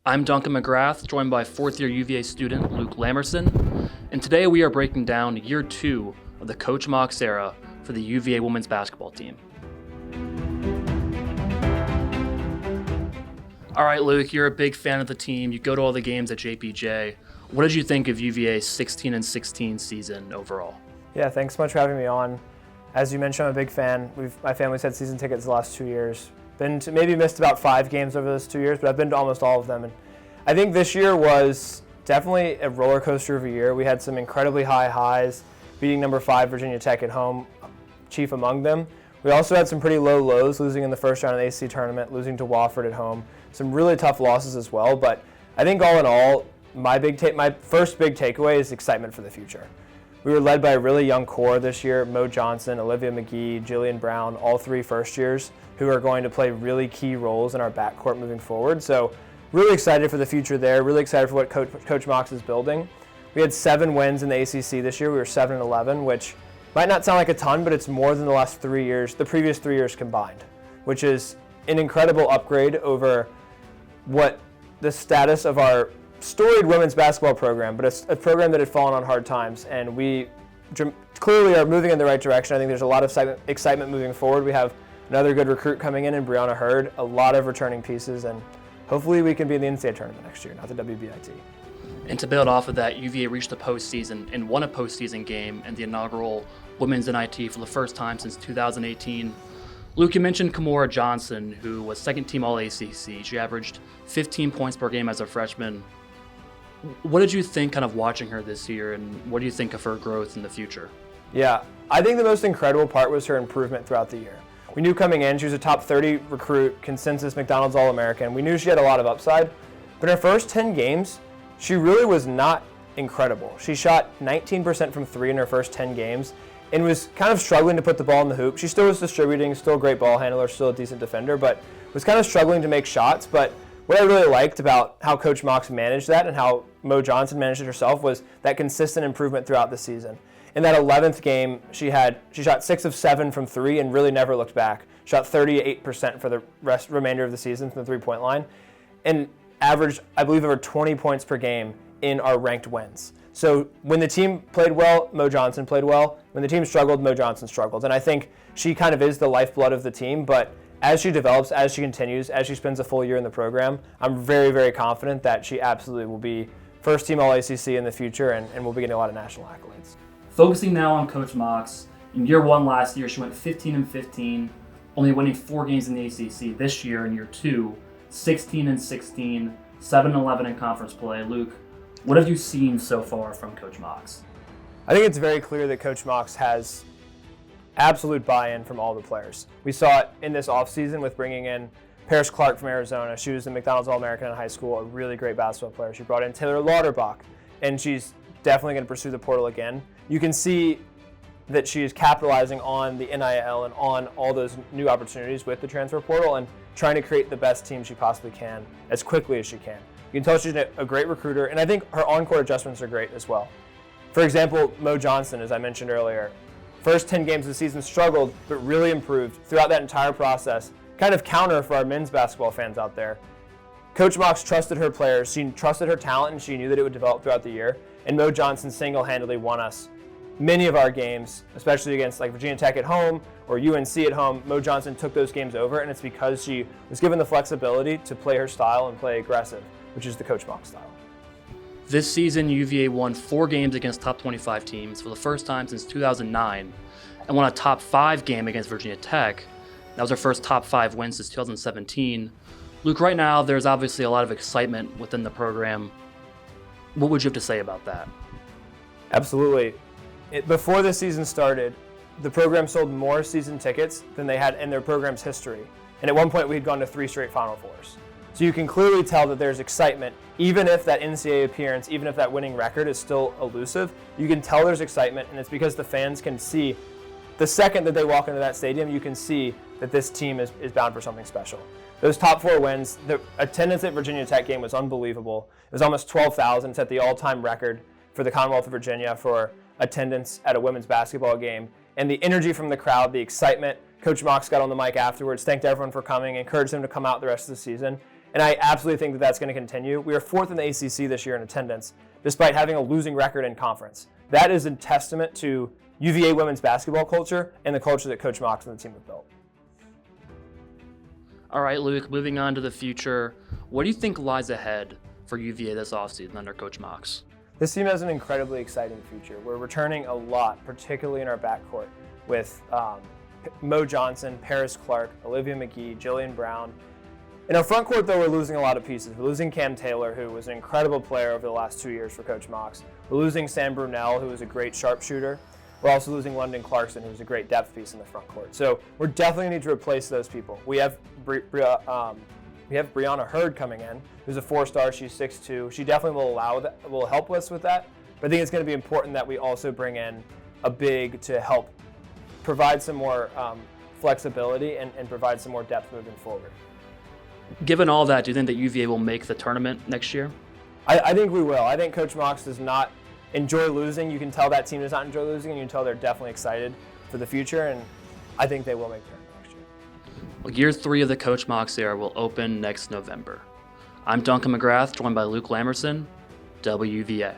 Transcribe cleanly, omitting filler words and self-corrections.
I'm Duncan McGrath, joined by fourth-year UVA student Luke Lamberson, and today we are breaking down year 2 of the Coach Mox era for the UVA women's basketball team. All right, Luke, you're a big fan of the team. You go to all the games at JPJ. What did you think of UVA's 16-16 season overall? Yeah, thanks so much for having me on. As you mentioned, I'm a big fan. My family's had season tickets the last 2 years. Maybe missed about 5 games over those 2 years, but I've been to almost all of them. And I think this year was definitely a roller coaster of a year. We had some incredibly high highs, beating number 5 Virginia Tech at home, chief among them. We also had some pretty low lows, losing in the first round of the ACC tournament, losing to Wofford at home. Some really tough losses as well, but I think all in all, my first big takeaway is excitement for the future. We were led by a really young core this year: Mo Johnson, Olivia McGee, Jillian Brown, all 3 first years who are going to play really key roles in our backcourt moving forward. So really excited for the future there, really excited for what Coach Mox is building. We had 7 wins in the ACC this year. We were 7-11, which might not sound like a ton, but it's more than the previous 3 years combined, which is an incredible upgrade over what the status of our storied women's basketball program, but it's a program that had fallen on hard times, and we clearly are moving in the right direction. I think there's a lot of excitement moving forward. We have another good recruit coming in Brianna Hurd, a lot of returning pieces, and hopefully we can be in the NCAA tournament next year, not the WBIT. And to build off of that, UVA reached the postseason and won a postseason game in the inaugural Women's NIT for the first time since 2018. Luke, you mentioned Kymora Johnson, who was second-team All-ACC. She averaged 15 points per game as a freshman. What did you think kind of watching her this year, and what do you think of her growth in the future? Yeah, I think the most incredible part was her improvement throughout the year. We knew coming in she was a top 30 recruit, consensus McDonald's All-American. We knew she had a lot of upside, but in her first 10 games, she really was not incredible. She shot 19% from 3 in her first 10 games and was kind of struggling to put the ball in the hoop. She still was distributing, still a great ball handler, still a decent defender, but was kind of struggling to make shots. But what I really liked about how Coach Mox managed that and how Mo Johnson managed it herself was that consistent improvement throughout the season. In that 11th game, she shot 6 of 7 from 3 and really never looked back. Shot 38% for the remainder of the season from the three-point line, and averaged, I believe, over 20 points per game in our ranked wins. So when the team played well, Mo Johnson played well. When the team struggled, Mo Johnson struggled. And I think she kind of is the lifeblood of the team, but as she develops, as she continues, as she spends a full year in the program, I'm very, very confident that she absolutely will be first-team All-ACC in the future and will be getting a lot of national accolades. Focusing now on Coach Mox, in year 1 last year, she went 15-15, only winning 4 games in the ACC. This year, in year 2, 16-16, 7-11 in conference play. Luke, what have you seen so far from Coach Mox? I think it's very clear that Coach Mox has absolute buy-in from all the players. We saw it in this offseason with bringing in Paris Clark from Arizona. She was a McDonald's All-American in high school, a really great basketball player. She brought in Taylor Lauterbach, and she's definitely going to pursue the portal again. You can see that she is capitalizing on the NIL and on all those new opportunities with the transfer portal and trying to create the best team she possibly can as quickly as she can. You can tell she's a great recruiter, and I think her on-court adjustments are great as well. For example, Mo Johnson, as I mentioned earlier, first 10 games of the season struggled, but really improved throughout that entire process. Kind of counter for our men's basketball fans out there. Coach Mox trusted her players, she trusted her talent, and she knew that it would develop throughout the year. And Mo Johnson single-handedly won us many of our games, especially against like Virginia Tech at home or UNC at home. Mo Johnson took those games over, and it's because she was given the flexibility to play her style and play aggressive, which is the Coach Mox style. This season, UVA won 4 games against top 25 teams for the first time since 2009 and won a top 5 game against Virginia Tech. That was our first top 5 win since 2017. Luke, right now, there's obviously a lot of excitement within the program. What would you have to say about that? Absolutely. Before the season started, the program sold more season tickets than they had in their program's history. And at one point, we had gone to 3 straight Final Fours. So you can clearly tell that there's excitement, even if that NCAA appearance, even if that winning record is still elusive, you can tell there's excitement, and it's because the fans can see, the second that they walk into that stadium, you can see that this team is bound for something special. Those top 4 wins, the attendance at Virginia Tech game was unbelievable. It was almost 12,000. It's at the all-time record for the Commonwealth of Virginia for attendance at a women's basketball game. And the energy from the crowd, the excitement, Coach Mox got on the mic afterwards, thanked everyone for coming, encouraged them to come out the rest of the season. And I absolutely think that that's going to continue. We are 4th in the ACC this year in attendance, despite having a losing record in conference. That is a testament to UVA women's basketball culture and the culture that Coach Mox and the team have built. All right, Luke, moving on to the future. What do you think lies ahead for UVA this offseason under Coach Mox? This team has an incredibly exciting future. We're returning a lot, particularly in our backcourt, with Mo Johnson, Paris Clark, Olivia McGee, Jillian Brown. In our front court, though, we're losing a lot of pieces. We're losing Cam Taylor, who was an incredible player over the last 2 years for Coach Mox. We're losing Sam Brunel, who was a great sharpshooter. We're also losing London Clarkson, who's a great depth piece in the front court. So we're definitely going to need to replace those people. We have Brianna Hurd coming in, who's a 4-star. She's 6'2". She definitely will help us with that. But I think it's going to be important that we also bring in a big to help provide some more flexibility and provide some more depth moving forward. Given all that, do you think that UVA will make the tournament next year? I think we will. I think Coach Mox does not enjoy losing. You can tell that team does not enjoy losing, and you can tell they're definitely excited for the future, and I think they will make the tournament next year. Well, year 3 of the Coach Mox era will open next November. I'm Duncan McGrath, joined by Luke Lamberson, WUVA.